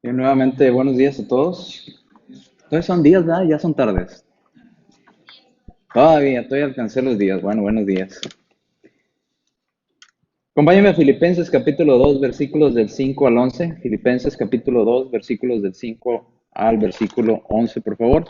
Y nuevamente, buenos días a todos. Entonces son días, ¿verdad? Ya son tardes. Todavía alcancé los días. Bueno, buenos días. Acompáñame a Filipenses capítulo 2, versículos del 5 al 11. Filipenses capítulo 2, versículos del 5 al versículo 11, por favor.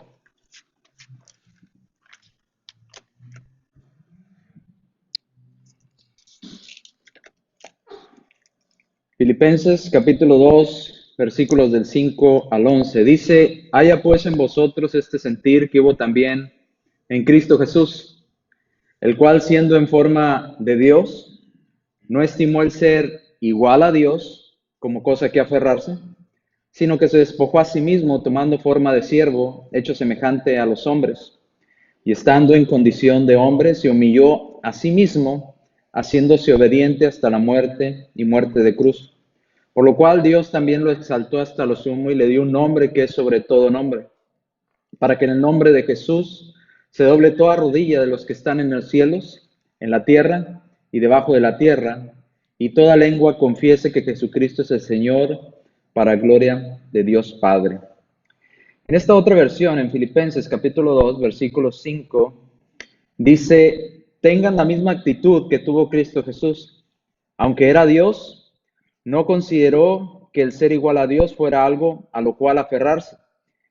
Filipenses capítulo 2, versículos del 5 al 11. Dice, haya pues en vosotros este sentir que hubo también en Cristo Jesús, el cual siendo en forma de Dios, no estimó el ser igual a Dios como cosa que aferrarse, sino que se despojó a sí mismo tomando forma de siervo, hecho semejante a los hombres, y estando en condición de hombre, se humilló a sí mismo, haciéndose obediente hasta la muerte y muerte de cruz. Por lo cual Dios también lo exaltó hasta lo sumo y le dio un nombre que es sobre todo nombre, para que en el nombre de Jesús se doble toda rodilla de los que están en los cielos, en la tierra y debajo de la tierra, y toda lengua confiese que Jesucristo es el Señor, para gloria de Dios Padre. En esta otra versión, en Filipenses capítulo 2, versículo 5, dice, tengan la misma actitud que tuvo Cristo Jesús. Aunque era Dios, no consideró que el ser igual a Dios fuera algo a lo cual aferrarse.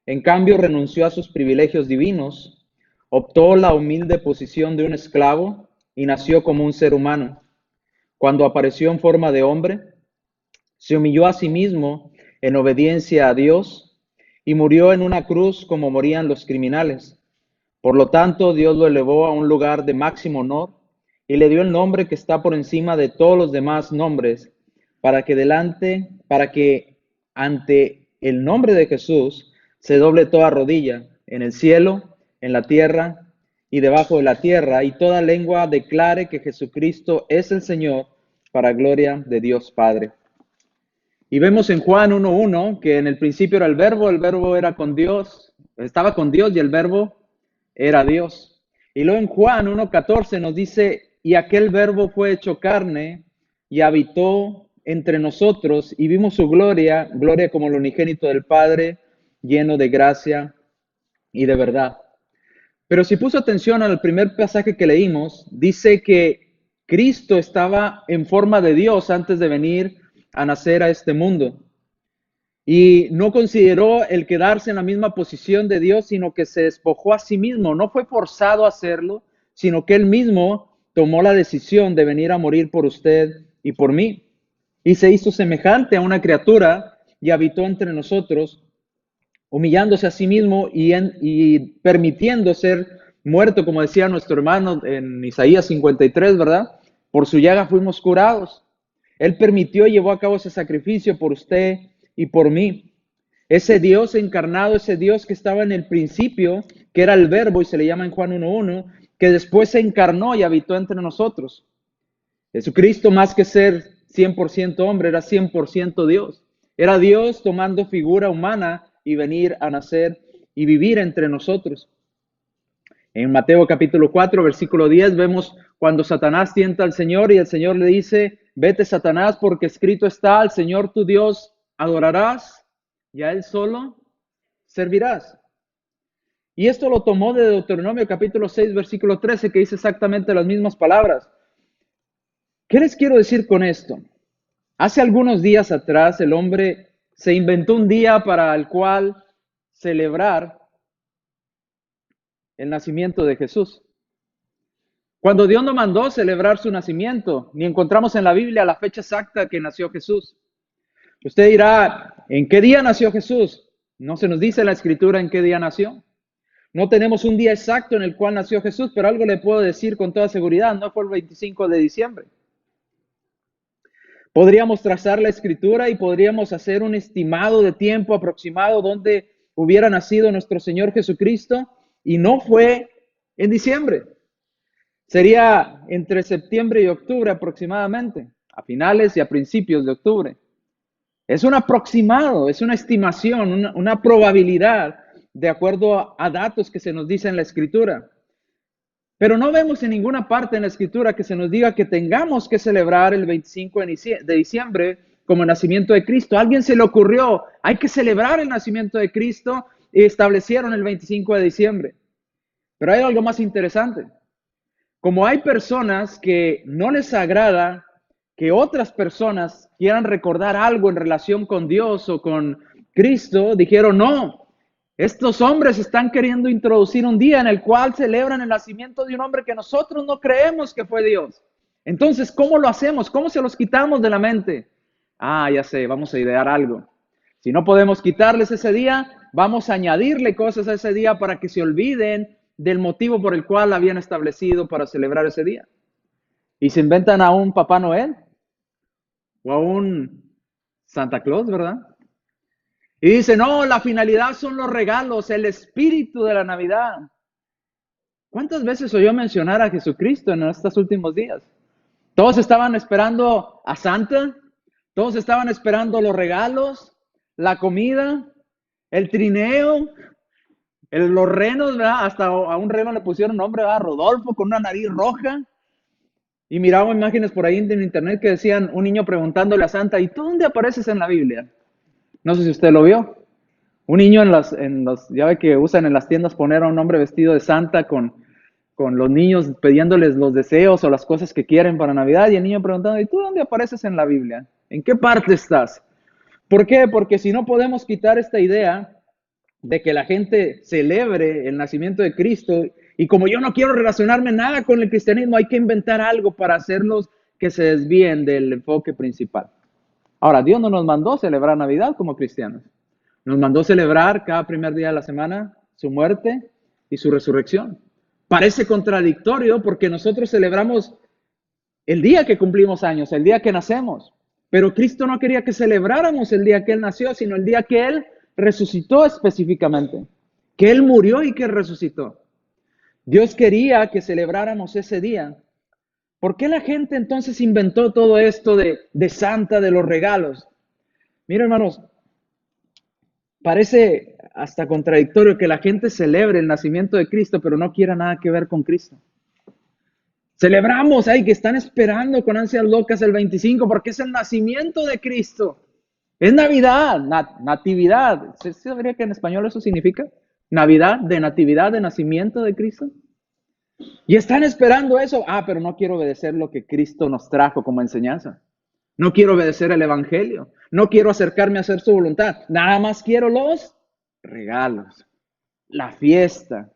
En cambio, renunció a sus privilegios divinos, optó la humilde posición de un esclavo y nació como un ser humano. Cuando apareció en forma de hombre, se humilló a sí mismo en obediencia a Dios y murió en una cruz como morían los criminales. Por lo tanto, Dios lo elevó a un lugar de máximo honor y le dio el nombre que está por encima de todos los demás nombres, para que ante el nombre de Jesús se doble toda rodilla en el cielo, en la tierra y debajo de la tierra, y toda lengua declare que Jesucristo es el Señor, para gloria de Dios Padre. Y vemos en Juan 1:1 que en el principio era el verbo era con Dios, estaba con Dios y el verbo era Dios. Y luego en Juan 1:14 nos dice, y aquel verbo fue hecho carne y habitó entre nosotros y vimos su gloria, gloria como el unigénito del Padre, lleno de gracia y de verdad. Pero si puso atención al primer pasaje que leímos, dice que Cristo estaba en forma de Dios antes de venir a nacer a este mundo. Y no consideró el quedarse en la misma posición de Dios, sino que se despojó a sí mismo. No fue forzado a hacerlo, sino que él mismo tomó la decisión de venir a morir por usted y por mí. Y se hizo semejante a una criatura y habitó entre nosotros, humillándose a sí mismo y permitiendo ser muerto, como decía nuestro hermano en Isaías 53, ¿verdad? Por su llaga fuimos curados. Él permitió y llevó a cabo ese sacrificio por usted y por mí. Ese Dios encarnado, ese Dios que estaba en el principio, que era el verbo y se le llama en Juan 1:1, que después se encarnó y habitó entre nosotros. Jesucristo, más que ser 100% hombre, era 100% Dios. Era Dios tomando figura humana y venir a nacer y vivir entre nosotros. En Mateo capítulo 4, versículo 10, vemos cuando Satanás tienta al Señor y el Señor le dice, vete Satanás, porque escrito está, al Señor tu Dios adorarás y a Él solo servirás. Y esto lo tomó de Deuteronomio capítulo 6, versículo 13, que dice exactamente las mismas palabras. ¿Qué les quiero decir con esto? Hace algunos días atrás el hombre se inventó un día para el cual celebrar el nacimiento de Jesús. Cuando Dios no mandó celebrar su nacimiento, ni encontramos en la Biblia la fecha exacta que nació Jesús. Usted dirá, ¿en qué día nació Jesús? No se nos dice en la Escritura en qué día nació. No tenemos un día exacto en el cual nació Jesús, pero algo le puedo decir con toda seguridad, no fue el 25 de diciembre. Podríamos trazar la escritura y podríamos hacer un estimado de tiempo aproximado donde hubiera nacido nuestro Señor Jesucristo y no fue en diciembre. Sería entre septiembre y octubre aproximadamente, a finales y a principios de octubre. Es un aproximado, es una estimación, una probabilidad de acuerdo a datos que se nos dice en la escritura. Pero no vemos en ninguna parte en la escritura que se nos diga que tengamos que celebrar el 25 de diciembre como el nacimiento de Cristo. A alguien se le ocurrió, hay que celebrar el nacimiento de Cristo y establecieron el 25 de diciembre. Pero hay algo más interesante. Como hay personas que no les agrada que otras personas quieran recordar algo en relación con Dios o con Cristo, dijeron, no, estos hombres están queriendo introducir un día en el cual celebran el nacimiento de un hombre que nosotros no creemos que fue Dios. Entonces, ¿cómo lo hacemos? ¿Cómo se los quitamos de la mente? Ah, ya sé, vamos a idear algo. Si no podemos quitarles ese día, vamos a añadirle cosas a ese día para que se olviden del motivo por el cual habían establecido para celebrar ese día. Y se inventan a un Papá Noel o a un Santa Claus, ¿verdad? Y dicen, no, la finalidad son los regalos, el espíritu de la Navidad. ¿Cuántas veces oyó mencionar a Jesucristo en estos últimos días? Todos estaban esperando a Santa, todos estaban esperando los regalos, la comida, el trineo, los renos, ¿verdad? Hasta a un reno le pusieron nombre, ¿verdad? Rodolfo, con una nariz roja. Y miraba imágenes por ahí en internet que decían un niño preguntándole a Santa, ¿y tú dónde apareces en la Biblia? No sé si usted lo vio. Un niño ya ve que usan en las tiendas poner a un hombre vestido de Santa con los niños pidiéndoles los deseos o las cosas que quieren para Navidad, y el niño preguntando, ¿y tú dónde apareces en la Biblia? ¿En qué parte estás? ¿Por qué? Porque si no podemos quitar esta idea de que la gente celebre el nacimiento de Cristo, y como yo no quiero relacionarme nada con el cristianismo, hay que inventar algo para hacerlos que se desvíen del enfoque principal. Ahora, Dios no nos mandó celebrar Navidad como cristianos. Nos mandó celebrar cada primer día de la semana su muerte y su resurrección. Parece contradictorio porque nosotros celebramos el día que cumplimos años, el día que nacemos. Pero Cristo no quería que celebráramos el día que Él nació, sino el día que Él resucitó específicamente. Que Él murió y que Él resucitó. Dios quería que celebráramos ese día. ¿Por qué la gente entonces inventó todo esto de Santa, de los regalos? Miren, hermanos, parece hasta contradictorio que la gente celebre el nacimiento de Cristo, pero no quiera nada que ver con Cristo. Celebramos, que están esperando con ansias locas el 25, porque es el nacimiento de Cristo. Es Navidad, natividad. ¿Se sabría que en español eso significa? Navidad, de natividad, de nacimiento de Cristo. Y están esperando eso. Pero no quiero obedecer lo que Cristo nos trajo como enseñanza. No quiero obedecer el evangelio. No quiero acercarme a hacer su voluntad. Nada más quiero los regalos, la fiesta,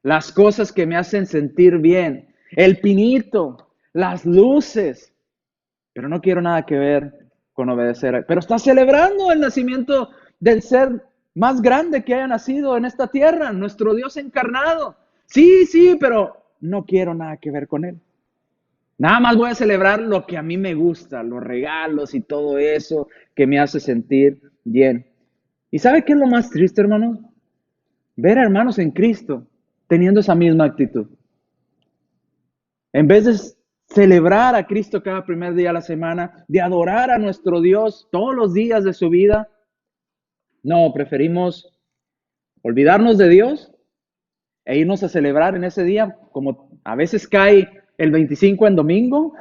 las cosas que me hacen sentir bien, el pinito, las luces. Pero no quiero nada que ver con obedecer. Pero está celebrando el nacimiento del ser más grande que haya nacido en esta tierra, nuestro Dios encarnado. Sí, pero no quiero nada que ver con Él. Nada más voy a celebrar lo que a mí me gusta, los regalos y todo eso que me hace sentir bien. ¿Y sabe qué es lo más triste, hermanos? Ver a hermanos en Cristo teniendo esa misma actitud. En vez de celebrar a Cristo cada primer día de la semana, de adorar a nuestro Dios todos los días de su vida, no, preferimos olvidarnos de Dios e irnos a celebrar en ese día, como a veces cae el 25 en domingo,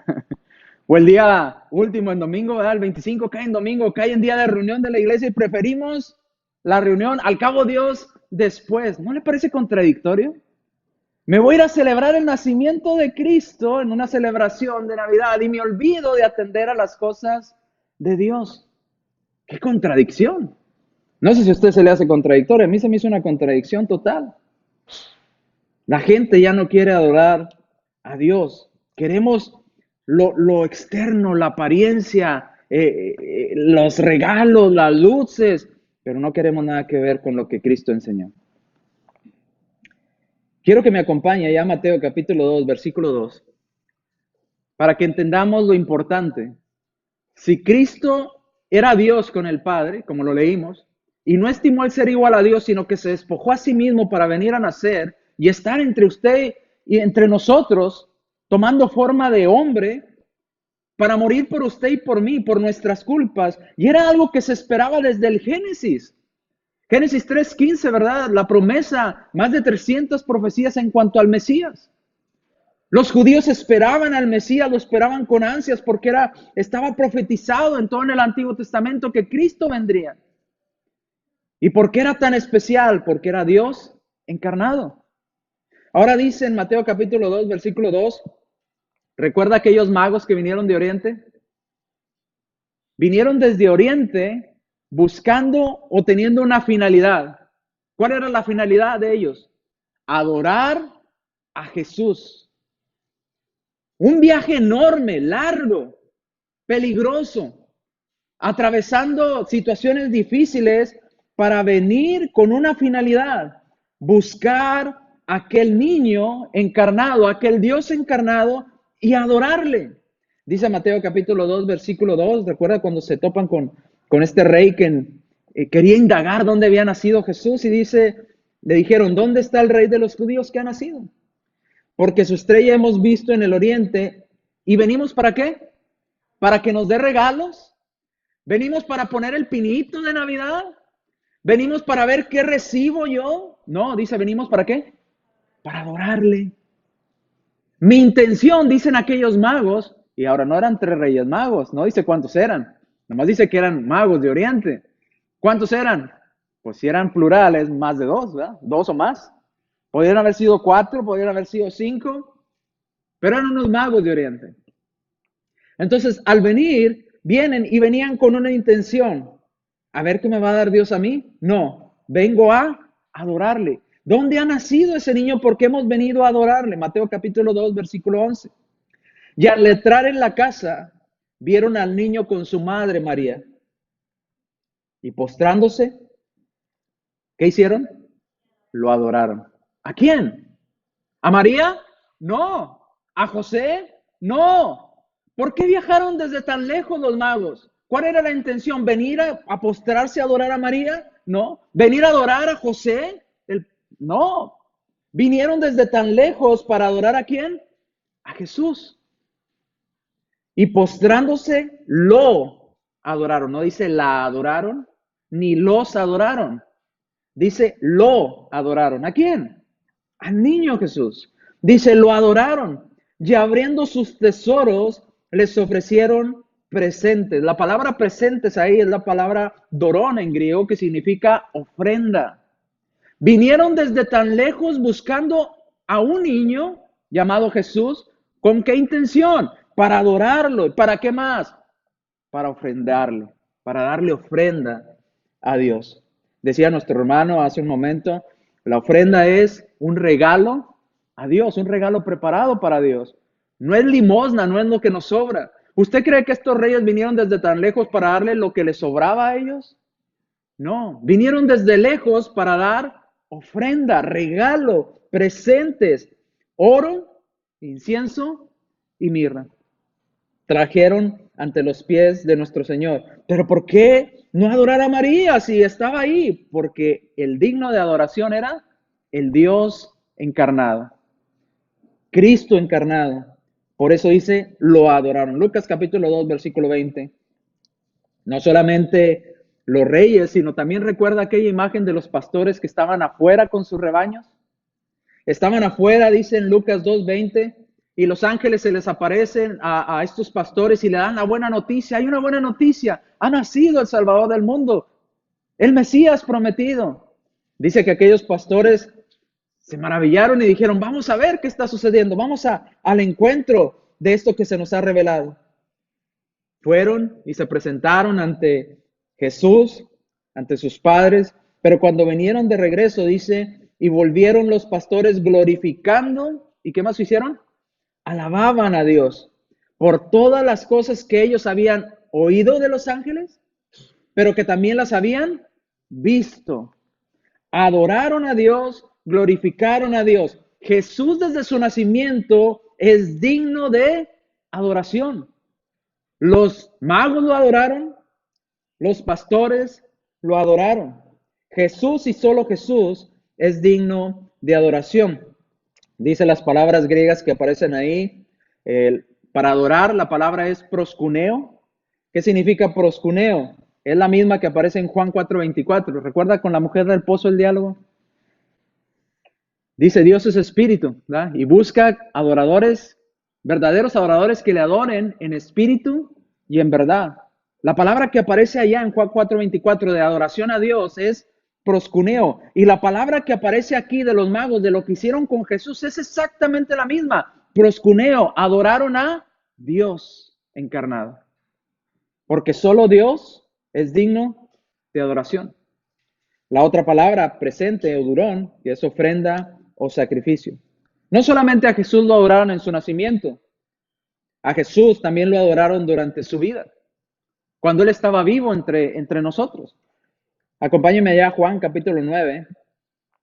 o el día último en domingo, ¿verdad? El 25 cae en domingo, cae en día de reunión de la iglesia y preferimos la reunión, al cabo Dios, después. ¿No le parece contradictorio? Me voy a ir a celebrar el nacimiento de Cristo en una celebración de Navidad y me olvido de atender a las cosas de Dios. ¡Qué contradicción! No sé si a usted se le hace contradictorio, a mí se me hizo una contradicción total. La gente ya no quiere adorar a Dios. Queremos lo externo, la apariencia, los regalos, las luces, pero no queremos nada que ver con lo que Cristo enseñó. Quiero que me acompañe ya a Mateo capítulo 2, versículo 2, para que entendamos lo importante. Si Cristo era Dios con el Padre, como lo leímos, y no estimó el ser igual a Dios, sino que se despojó a sí mismo para venir a nacer y estar entre usted y entre nosotros, tomando forma de hombre, para morir por usted y por mí, por nuestras culpas. Y era algo que se esperaba desde el Génesis. Génesis 3:15, ¿verdad? La promesa, más de 300 profecías en cuanto al Mesías. Los judíos esperaban al Mesías, lo esperaban con ansias porque estaba profetizado en todo el Antiguo Testamento que Cristo vendría. ¿Y por qué era tan especial? Porque era Dios encarnado. Ahora dice en Mateo capítulo 2, versículo 2, ¿recuerda aquellos magos que vinieron de Oriente? Vinieron desde Oriente buscando o teniendo una finalidad. ¿Cuál era la finalidad de ellos? Adorar a Jesús. Un viaje enorme, largo, peligroso, atravesando situaciones difíciles para venir con una finalidad, buscar aquel niño encarnado, aquel Dios encarnado y adorarle. Dice Mateo capítulo 2, versículo 2, recuerda cuando se topan con este rey que quería indagar dónde había nacido Jesús y dice, le dijeron, ¿dónde está el rey de los judíos que ha nacido? Porque su estrella hemos visto en el oriente y venimos ¿para qué? ¿Para que nos dé regalos? ¿Venimos para poner el pinito de Navidad? ¿Venimos para ver qué recibo yo? No, dice, ¿venimos para qué? Para adorarle. Mi intención, dicen aquellos magos, y ahora no eran 3 reyes magos, no dice cuántos eran, nomás dice que eran magos de Oriente. ¿Cuántos eran? Pues si eran plurales, más de 2, ¿verdad? 2 o más. Podrían haber sido 4, podrían haber sido 5, pero eran unos magos de Oriente. Entonces, al venir, vienen y venían con una intención. A ver qué me va a dar Dios a mí. No, vengo a adorarle. ¿Dónde ha nacido ese niño? Porque hemos venido a adorarle. Mateo capítulo 2, versículo 11. Y al entrar en la casa, vieron al niño con su madre María. Y postrándose, ¿qué hicieron? Lo adoraron. ¿A quién? ¿A María? No. ¿A José? No. ¿Por qué viajaron desde tan lejos los magos? ¿Cuál era la intención? ¿Venir a postrarse a adorar a María? No. ¿Venir a adorar a José? No. Vinieron desde tan lejos para adorar ¿a quién? A Jesús. Y postrándose, lo adoraron. No dice la adoraron, ni los adoraron. Dice lo adoraron. ¿A quién? Al niño Jesús. Dice, lo adoraron. Y abriendo sus tesoros, les ofrecieron presentes. La palabra presentes ahí es la palabra dorón en griego, que significa ofrenda. Vinieron desde tan lejos buscando a un niño llamado Jesús. ¿Con qué intención? Para adorarlo. ¿Para qué más? Para ofrendarle, para darle ofrenda a Dios. Decía nuestro hermano hace un momento, la ofrenda es un regalo a Dios, un regalo preparado para Dios. No es limosna, no es lo que nos sobra. ¿Usted cree que estos reyes vinieron desde tan lejos para darle lo que les sobraba a ellos? No, vinieron desde lejos para dar ofrenda, regalo, presentes, oro, incienso y mirra. Trajeron ante los pies de nuestro Señor. Pero ¿por qué no adorar a María si estaba ahí? Porque el digno de adoración era el Dios encarnado, Cristo encarnado. Por eso dice, lo adoraron. Lucas capítulo 2, versículo 20. No solamente los reyes, sino también recuerda aquella imagen de los pastores que estaban afuera con sus rebaños. Estaban afuera, dice en Lucas 2:20, y los ángeles se les aparecen a estos pastores y le dan la buena noticia. Hay una buena noticia, ha nacido el Salvador del mundo, el Mesías prometido. Dice que aquellos pastores se maravillaron y dijeron, vamos a ver qué está sucediendo, vamos al encuentro de esto que se nos ha revelado. Fueron y se presentaron ante Jesús, ante sus padres, pero cuando vinieron de regreso, dice, y volvieron los pastores glorificando, ¿y qué más hicieron? Alababan a Dios por todas las cosas que ellos habían oído de los ángeles, pero que también las habían visto. Adoraron a Dios, glorificaron a Dios. Jesús desde su nacimiento es digno de adoración. Los magos lo adoraron, los pastores lo adoraron. Jesús y solo Jesús es digno de adoración. Dice las palabras griegas que aparecen ahí. Para adorar, la palabra es proskuneo. ¿Qué significa proskuneo? Es la misma que aparece en Juan 4:24. ¿Recuerda con la mujer del pozo el diálogo? Dice, Dios es espíritu, ¿verdad? Y busca adoradores, verdaderos adoradores que le adoren en espíritu y en verdad. La palabra que aparece allá en Juan 4:24 de adoración a Dios es proscuneo. Y la palabra que aparece aquí de los magos, de lo que hicieron con Jesús, es exactamente la misma. Proscuneo, adoraron a Dios encarnado. Porque solo Dios es digno de adoración. La otra palabra, presente o durón, que es ofrenda o sacrificio. No solamente a Jesús lo adoraron en su nacimiento, a Jesús también lo adoraron durante su vida, cuando Él estaba vivo entre nosotros. Acompáñenme allá a Juan capítulo 9,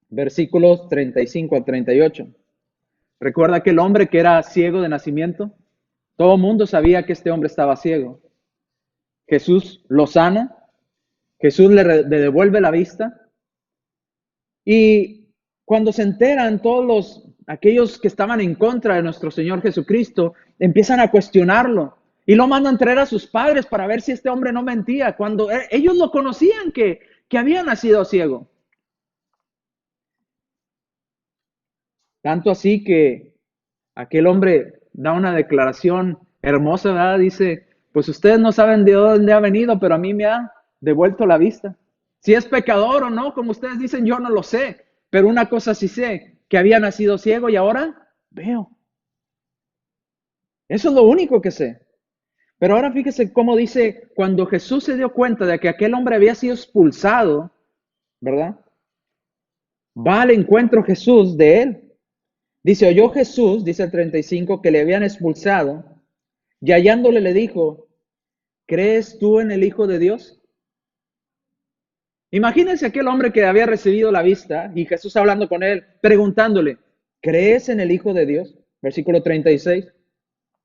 versículos 35 a 38. ¿Recuerda aquel hombre que era ciego de nacimiento? Todo el mundo sabía que este hombre estaba ciego. Jesús lo sana, Jesús le devuelve la vista. Y cuando se enteran aquellos que estaban en contra de nuestro Señor Jesucristo, empiezan a cuestionarlo y lo mandan traer a sus padres para ver si este hombre no mentía, cuando ellos lo conocían que había nacido ciego. Tanto así que aquel hombre da una declaración hermosa, ¿verdad? Dice, pues ustedes no saben de dónde ha venido, pero a mí me ha devuelto la vista. Si es pecador o no, como ustedes dicen, yo no lo sé. Pero una cosa sí sé, que había nacido ciego y ahora veo. Eso es lo único que sé. Pero ahora fíjese cómo dice, cuando Jesús se dio cuenta de que aquel hombre había sido expulsado, ¿verdad? Va al encuentro Jesús de él. Dice, oyó Jesús, dice el 35, que le habían expulsado, y hallándole le dijo, ¿crees tú en el Hijo de Dios? Imagínense aquel hombre que había recibido la vista y Jesús hablando con él, preguntándole, ¿crees en el Hijo de Dios? Versículo 36.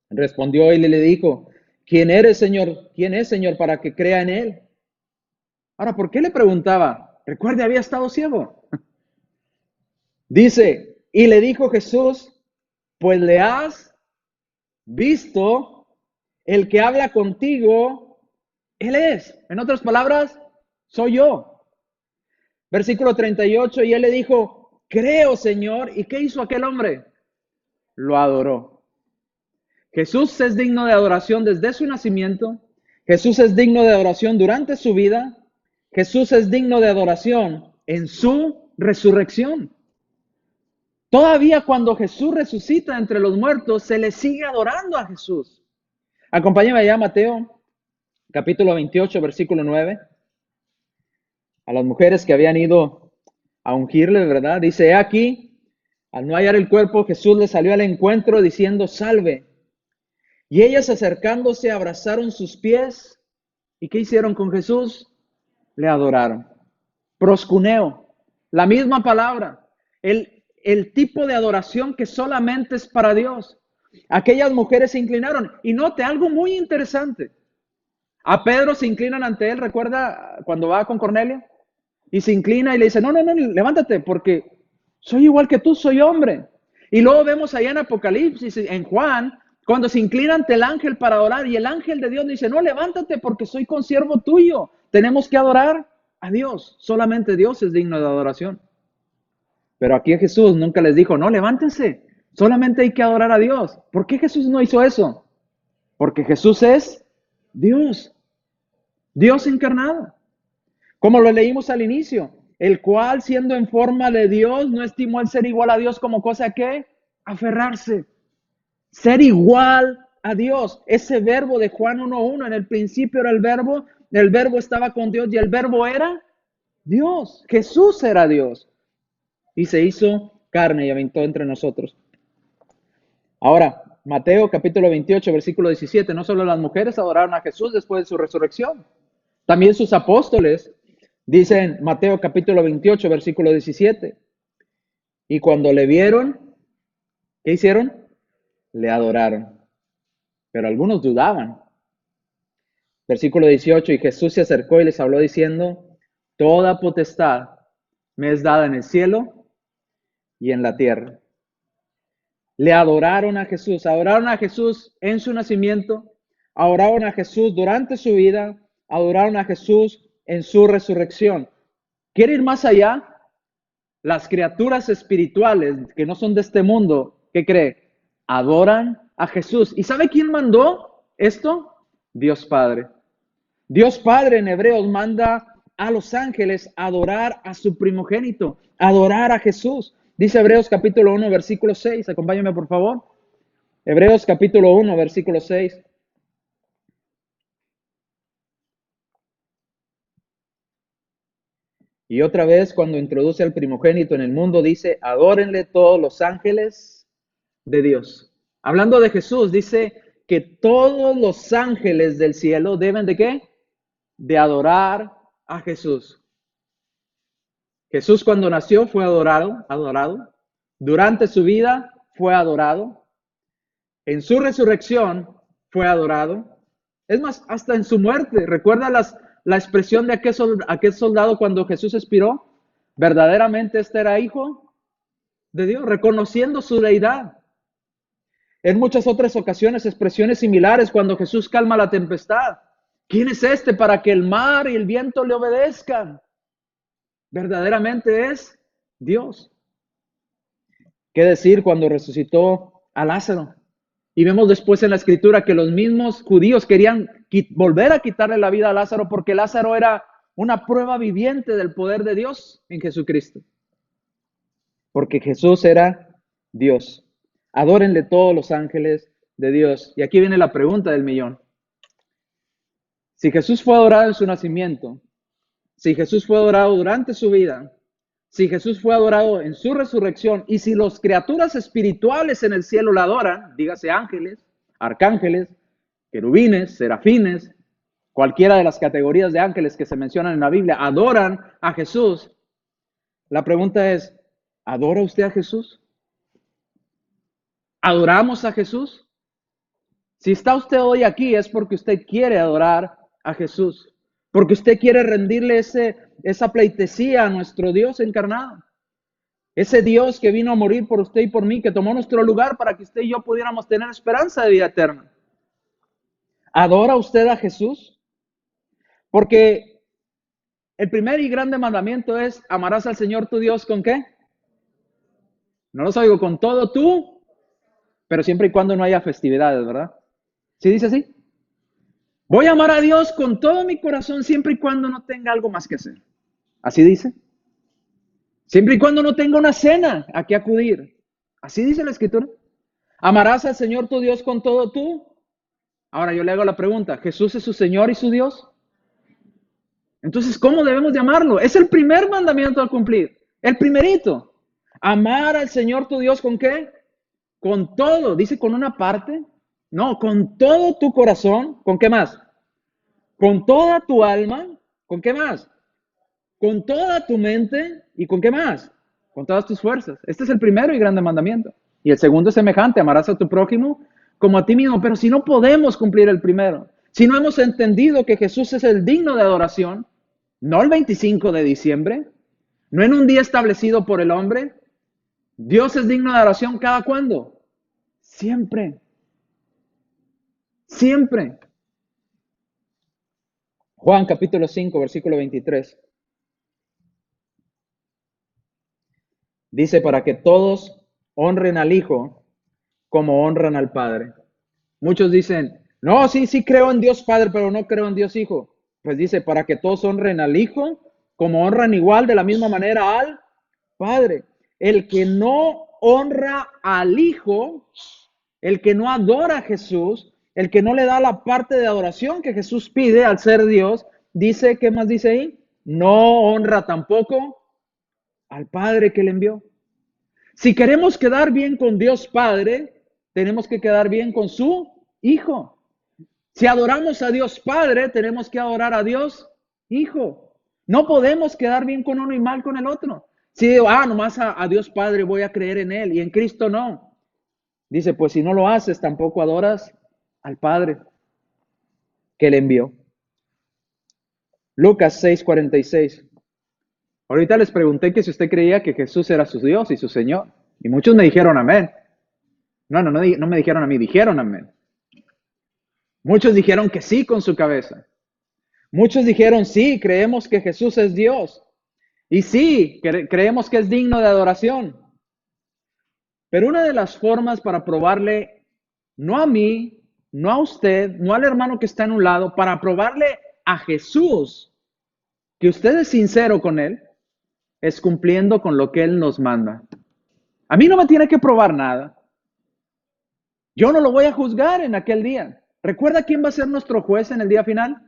Respondió él y le dijo, ¿quién eres, Señor? ¿Quién es, Señor, para que crea en él? Ahora, ¿por qué le preguntaba? Recuerde, había estado ciego. Dice, y le dijo Jesús, pues le has visto, el que habla contigo, él es. En otras palabras, soy yo. Versículo 38, y él le dijo, creo, Señor. ¿Y qué hizo aquel hombre? Lo adoró. Jesús es digno de adoración desde su nacimiento. Jesús es digno de adoración durante su vida. Jesús es digno de adoración en su resurrección. Todavía cuando Jesús resucita entre los muertos, se le sigue adorando a Jesús. Acompáñame allá, Mateo, capítulo 28, versículo 9. A las mujeres que habían ido a ungirle, ¿verdad? Dice, aquí, al no hallar el cuerpo, Jesús le salió al encuentro diciendo, salve. Y ellas acercándose abrazaron sus pies. ¿Y qué hicieron con Jesús? Le adoraron. Proscuneo, la misma palabra, el tipo de adoración que solamente es para Dios. Aquellas mujeres se inclinaron. Y note algo muy interesante. A Pedro se inclinan ante él, ¿recuerda cuando va con Cornelio? Y se inclina y le dice, no, levántate, porque soy igual que tú, soy hombre. Y luego vemos allá en Apocalipsis, en Juan, cuando se inclina ante el ángel para adorar, y el ángel de Dios dice, no, levántate, porque soy consiervo tuyo. Tenemos que adorar a Dios. Solamente Dios es digno de adoración. Pero aquí Jesús nunca les dijo, no, levántense, solamente hay que adorar a Dios. ¿Por qué Jesús no hizo eso? Porque Jesús es Dios, Dios encarnado. Como lo leímos al inicio, el cual siendo en forma de Dios, no estimó el ser igual a Dios como cosa que aferrarse. Ser igual a Dios. Ese verbo de Juan 1:1, en el principio era el verbo estaba con Dios y el verbo era Dios. Jesús era Dios. Y se hizo carne y habitó entre nosotros. Ahora, Mateo capítulo 28, versículo 17, no solo las mujeres adoraron a Jesús después de su resurrección, también sus apóstoles. Dicen Mateo capítulo 28, versículo 17. Y cuando le vieron, ¿qué hicieron? Le adoraron. Pero algunos dudaban. Versículo 18. Y Jesús se acercó y les habló diciendo, toda potestad me es dada en el cielo y en la tierra. Le adoraron a Jesús en su nacimiento, adoraron a Jesús durante su vida, adoraron a Jesús en su resurrección. ¿Quiere ir más allá? las criaturas espirituales que no son de este mundo, ¿qué cree? Adoran a Jesús. ¿Y sabe quién mandó esto? Dios Padre. Dios Padre en Hebreos manda a los ángeles a adorar a su primogénito, adorar a Jesús. Dice Hebreos capítulo 1, versículo 6. Acompáñame por favor. Hebreos capítulo 1, versículo 6. Y otra vez, cuando introduce al primogénito en el mundo, dice, adórenle todos los ángeles de Dios. Hablando de Jesús, dice que todos los ángeles del cielo deben ¿de qué? De adorar a Jesús. Jesús cuando nació fue adorado. Durante su vida fue adorado. En su resurrección fue adorado. Es más, hasta en su muerte. ¿Recuerda la expresión de aquel soldado cuando Jesús expiró? Verdaderamente este era hijo de Dios, reconociendo su deidad. En muchas otras ocasiones, expresiones similares cuando Jesús calma la tempestad. ¿Quién es este para que el mar y el viento le obedezcan? Verdaderamente es Dios. ¿Qué decir cuando resucitó a Lázaro? Y vemos después en la escritura que los mismos judíos querían volver a quitarle la vida a Lázaro porque Lázaro era una prueba viviente del poder de Dios en Jesucristo. Porque Jesús era Dios. Adórenle todos los ángeles de Dios. Y aquí viene la pregunta del millón. Si Jesús fue adorado en su nacimiento, si Jesús fue adorado durante su vida, si Jesús fue adorado en su resurrección y si las criaturas espirituales en el cielo la adoran, dígase ángeles, arcángeles, querubines, serafines, cualquiera de las categorías de ángeles que se mencionan en la Biblia, adoran a Jesús. La pregunta es, ¿adora usted a Jesús? ¿Adoramos a Jesús? Si está usted hoy aquí es porque usted quiere adorar a Jesús, porque usted quiere rendirle esa pleitesía a nuestro Dios encarnado. Ese Dios que vino a morir por usted y por mí, que tomó nuestro lugar para que usted y yo pudiéramos tener esperanza de vida eterna. ¿Adora usted a Jesús? Porque el primer y grande mandamiento es, amarás al Señor tu Dios ¿con qué? No los oigo, con todo tú, pero siempre y cuando no haya festividades, ¿verdad? ¿Sí dice así? Voy a amar a Dios con todo mi corazón siempre y cuando no tenga algo más que hacer. ¿Así dice? Siempre y cuando no tenga una cena a que acudir. ¿Así dice la Escritura? ¿Amarás al Señor tu Dios con todo tú? Ahora yo le hago la pregunta, ¿Jesús es su Señor y su Dios? Entonces, ¿cómo debemos de amarlo? Es el primer mandamiento a cumplir. El primerito. Amar al Señor tu Dios ¿con qué? Con todo. ¿Dice con una parte? No, con todo tu corazón. ¿Con qué más? Con toda tu alma. ¿Con qué más? Con toda tu mente. ¿Y con qué más? Con todas tus fuerzas. Este es el primero y grande mandamiento. Y el segundo es semejante. Amarás a tu prójimo como a ti mismo. Pero si no podemos cumplir el primero, si no hemos entendido que Jesús es el digno de adoración, no el 25 de diciembre, no en un día establecido por el hombre, Dios es digno de adoración ¿cada cuándo? Siempre. Siempre. Juan capítulo 5, versículo 23. Dice, para que todos honren al Hijo como honran al Padre. Muchos dicen, no, sí creo en Dios Padre, pero no creo en Dios Hijo. Pues dice, para que todos honren al Hijo como honran igual de la misma manera al Padre. El que no honra al Hijo, el que no adora a Jesús, el que no le da la parte de adoración que Jesús pide al ser Dios, dice, ¿qué más dice ahí? No honra tampoco al Padre que le envió. Si queremos quedar bien con Dios Padre, tenemos que quedar bien con su Hijo. Si adoramos a Dios Padre, tenemos que adorar a Dios Hijo. No podemos quedar bien con uno y mal con el otro. Si digo, nomás a Dios Padre voy a creer en Él y en Cristo no. Dice, pues si no lo haces, tampoco adoras al Padre que le envió. Lucas 6:46. Ahorita les pregunté que si usted creía que Jesús era su Dios y su Señor. Y muchos me dijeron amén. No me dijeron a mí, dijeron amén. Muchos dijeron que sí con su cabeza. Muchos dijeron sí, creemos que Jesús es Dios. Y sí, creemos que es digno de adoración. Pero una de las formas para probarle, no a mí, no a usted, no al hermano que está en un lado, para probarle a Jesús que usted es sincero con Él, es cumpliendo con lo que Él nos manda. A mí no me tiene que probar nada. Yo no lo voy a juzgar en aquel día. ¿Recuerda quién va a ser nuestro juez en el día final?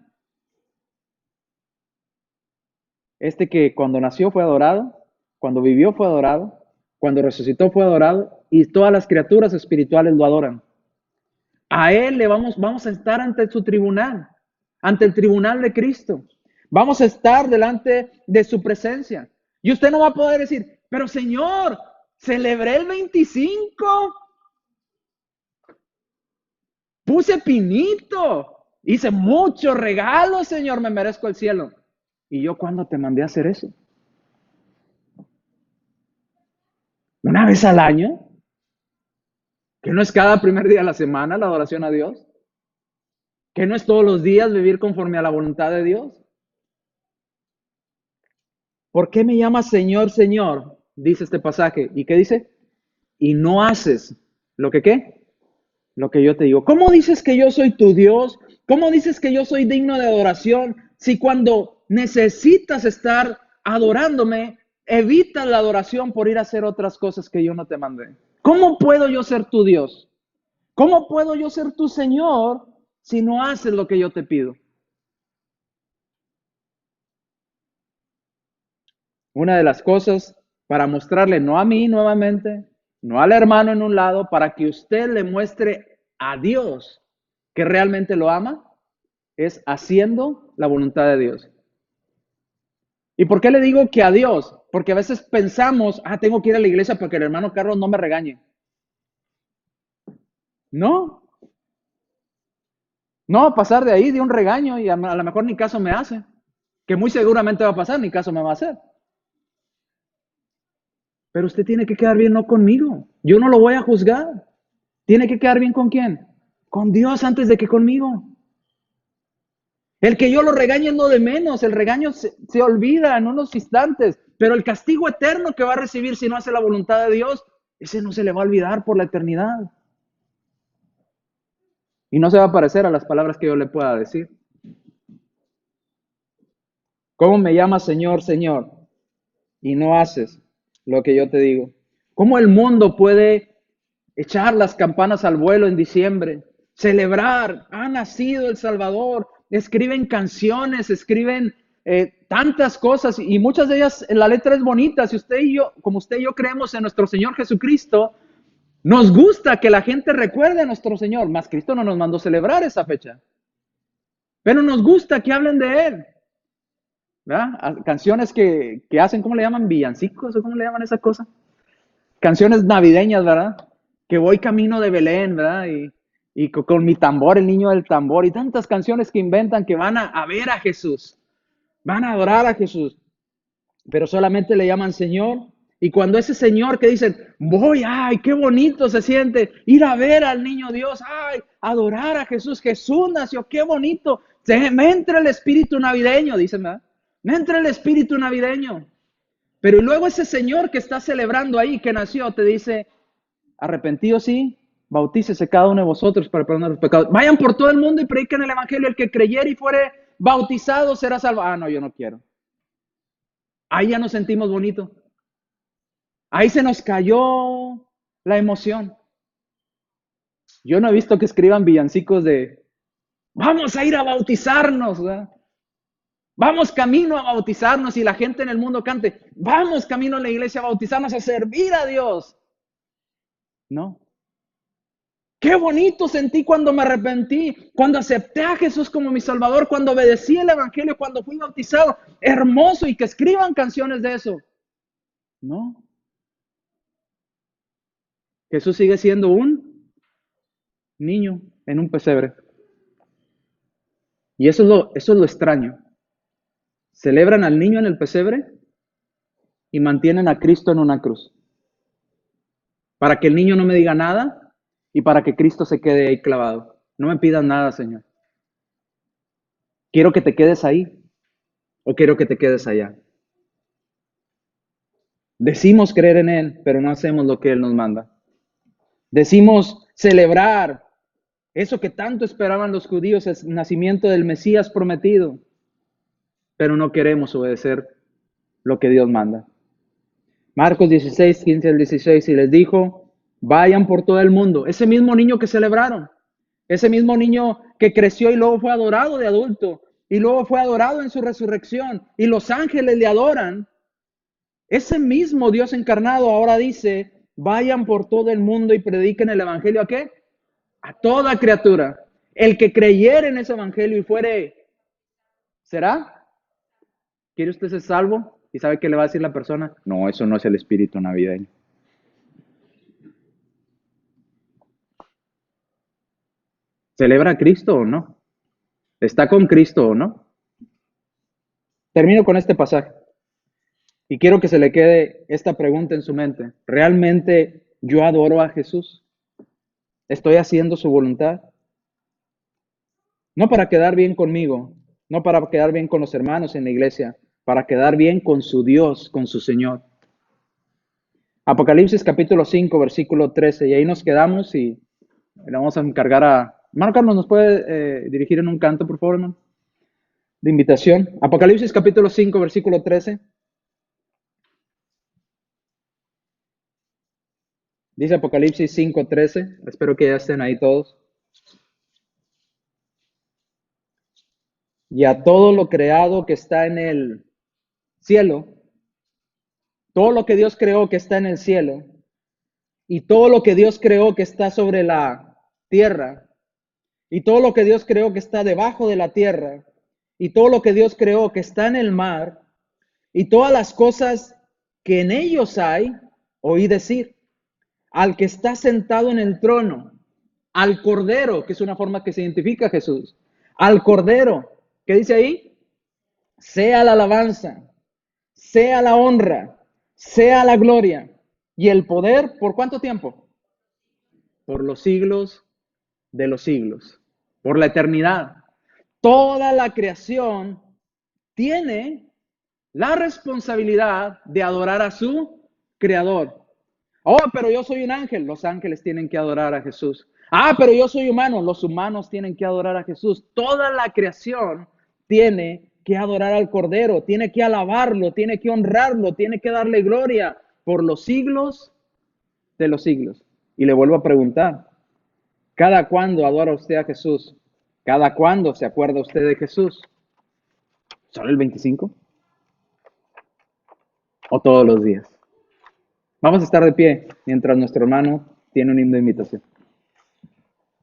Este que cuando nació fue adorado, cuando vivió fue adorado, cuando resucitó fue adorado y todas las criaturas espirituales lo adoran. A Él le vamos a estar ante su tribunal, ante el tribunal de Cristo. Vamos a estar delante de su presencia. Y usted no va a poder decir, pero Señor, celebré el 25, puse pinito, hice muchos regalos, Señor, me merezco el cielo. ¿Y yo cuándo te mandé a hacer eso? ¿Una vez al año? ¿Que no es cada primer día de la semana la adoración a Dios? ¿Que no es todos los días vivir conforme a la voluntad de Dios? ¿Por qué me llamas Señor, Señor? Dice este pasaje. ¿Y qué dice? Y no haces lo que qué, lo que yo te digo. ¿Cómo dices que yo soy tu Dios? ¿Cómo dices que yo soy digno de adoración si cuando necesitas estar adorándome, evitas la adoración por ir a hacer otras cosas que yo no te mandé? ¿Cómo puedo yo ser tu Dios? ¿Cómo puedo yo ser tu Señor si no haces lo que yo te pido? Una de las cosas para mostrarle, no a mí nuevamente, no al hermano en un lado, para que usted le muestre a Dios que realmente lo ama, es haciendo la voluntad de Dios. ¿Y por qué le digo que a Dios? Porque a veces pensamos, tengo que ir a la iglesia para que el hermano Carlos no me regañe. No, no va a pasar de ahí de un regaño y a lo mejor ni caso me hace. Que muy seguramente va a pasar, ni caso me va a hacer. Pero usted tiene que quedar bien, no conmigo. Yo no lo voy a juzgar. ¿Tiene que quedar bien con quién? Con Dios antes de que conmigo. El que yo lo regañe es lo de menos. El regaño se olvida en unos instantes. Pero el castigo eterno que va a recibir si no hace la voluntad de Dios, ese no se le va a olvidar por la eternidad. Y no se va a parecer a las palabras que yo le pueda decir. ¿Cómo me llamas Señor, Señor? Y no haces lo que yo te digo. ¿Cómo el mundo puede echar las campanas al vuelo en diciembre, celebrar, ha nacido el Salvador, escriben canciones, escriben tantas cosas y muchas de ellas, la letra es bonita? Si usted y yo, como usted y yo creemos en nuestro Señor Jesucristo, nos gusta que la gente recuerde a nuestro Señor, mas Cristo no nos mandó celebrar esa fecha, pero nos gusta que hablen de Él, ¿verdad? Canciones que hacen, ¿cómo le llaman? Villancicos, ¿o cómo le llaman esa cosa? Canciones navideñas, ¿verdad? Que voy camino de Belén, ¿verdad? Y con mi tambor, el niño del tambor, y tantas canciones que inventan que van a ver a Jesús, van a adorar a Jesús, pero solamente le llaman Señor. Y cuando ese Señor que dicen, voy, ay, qué bonito se siente ir a ver al niño Dios, ay, adorar a Jesús, Jesús nació, qué bonito, me entra el espíritu navideño, dicen, ¿verdad? Me entra el espíritu navideño. Pero luego ese Señor que está celebrando ahí, que nació, te dice, arrepentidos sí, bautícese cada uno de vosotros para perdonar los pecados. Vayan por todo el mundo y prediquen el evangelio. El que creyere y fuere bautizado será salvo. No, yo no quiero. Ahí ya nos sentimos bonito. Ahí se nos cayó la emoción. Yo no he visto que escriban villancicos de, vamos a ir a bautizarnos, ¿verdad? Vamos camino a bautizarnos y la gente en el mundo cante, vamos camino a la iglesia a bautizarnos, a servir a Dios. No. Qué bonito sentí cuando me arrepentí, cuando acepté a Jesús como mi Salvador, cuando obedecí el Evangelio, cuando fui bautizado. Hermoso, y que escriban canciones de eso. No. Jesús sigue siendo un niño en un pesebre. Y eso es lo extraño. Celebran al niño en el pesebre y mantienen a Cristo en una cruz. Para que el niño no me diga nada y para que Cristo se quede ahí clavado. No me pidas nada, Señor. Quiero que te quedes ahí o quiero que te quedes allá. Decimos creer en Él, pero no hacemos lo que Él nos manda. Decimos celebrar eso que tanto esperaban los judíos, el nacimiento del Mesías prometido, pero no queremos obedecer lo que Dios manda. Marcos 16, 15 al 16, y les dijo, vayan por todo el mundo. Ese mismo niño que celebraron, ese mismo niño que creció y luego fue adorado de adulto, y luego fue adorado en su resurrección, y los ángeles le adoran. Ese mismo Dios encarnado ahora dice, vayan por todo el mundo y prediquen el evangelio, ¿a qué? A toda criatura. El que creyere en ese evangelio y fuere, ¿será? ¿Quiere usted ser salvo? ¿Y sabe qué le va a decir la persona? No, eso no es el espíritu navideño. ¿Celebra a Cristo o no? ¿Está con Cristo o no? Termino con este pasaje y quiero que se le quede esta pregunta en su mente. ¿Realmente yo adoro a Jesús? ¿Estoy haciendo su voluntad? No para quedar bien conmigo, no para quedar bien con los hermanos en la iglesia, para quedar bien con su Dios, con su Señor. Apocalipsis capítulo 5, versículo 13, y ahí nos quedamos y le vamos a encargar a... Hermano Carlos, ¿nos puede dirigir en un canto, por favor, hermano? De invitación. Apocalipsis capítulo 5, versículo 13. Dice Apocalipsis 5, 13. Espero que ya estén ahí todos. Y a todo lo creado que está en el cielo, todo lo que Dios creó que está en el cielo, y todo lo que Dios creó que está sobre la tierra, y todo lo que Dios creó que está debajo de la tierra, y todo lo que Dios creó que está en el mar, y todas las cosas que en ellos hay, oí decir, al que está sentado en el trono, al Cordero, que es una forma que se identifica a Jesús, al Cordero, ¿qué dice ahí? Sea la alabanza, sea la honra, sea la gloria y el poder, ¿por cuánto tiempo? Por los siglos de los siglos, por la eternidad. Toda la creación tiene la responsabilidad de adorar a su creador. Oh, pero yo soy un ángel. Los ángeles tienen que adorar a Jesús. Ah, pero yo soy humano. Los humanos tienen que adorar a Jesús. Toda la creación tiene que adorar al Cordero, tiene que alabarlo, tiene que honrarlo, tiene que darle gloria por los siglos de los siglos. Y le vuelvo a preguntar, ¿cada cuándo adora usted a Jesús? ¿Cada cuándo se acuerda usted de Jesús? ¿Solo el 25? ¿O todos los días? Vamos a estar de pie mientras nuestro hermano tiene un himno de invitación.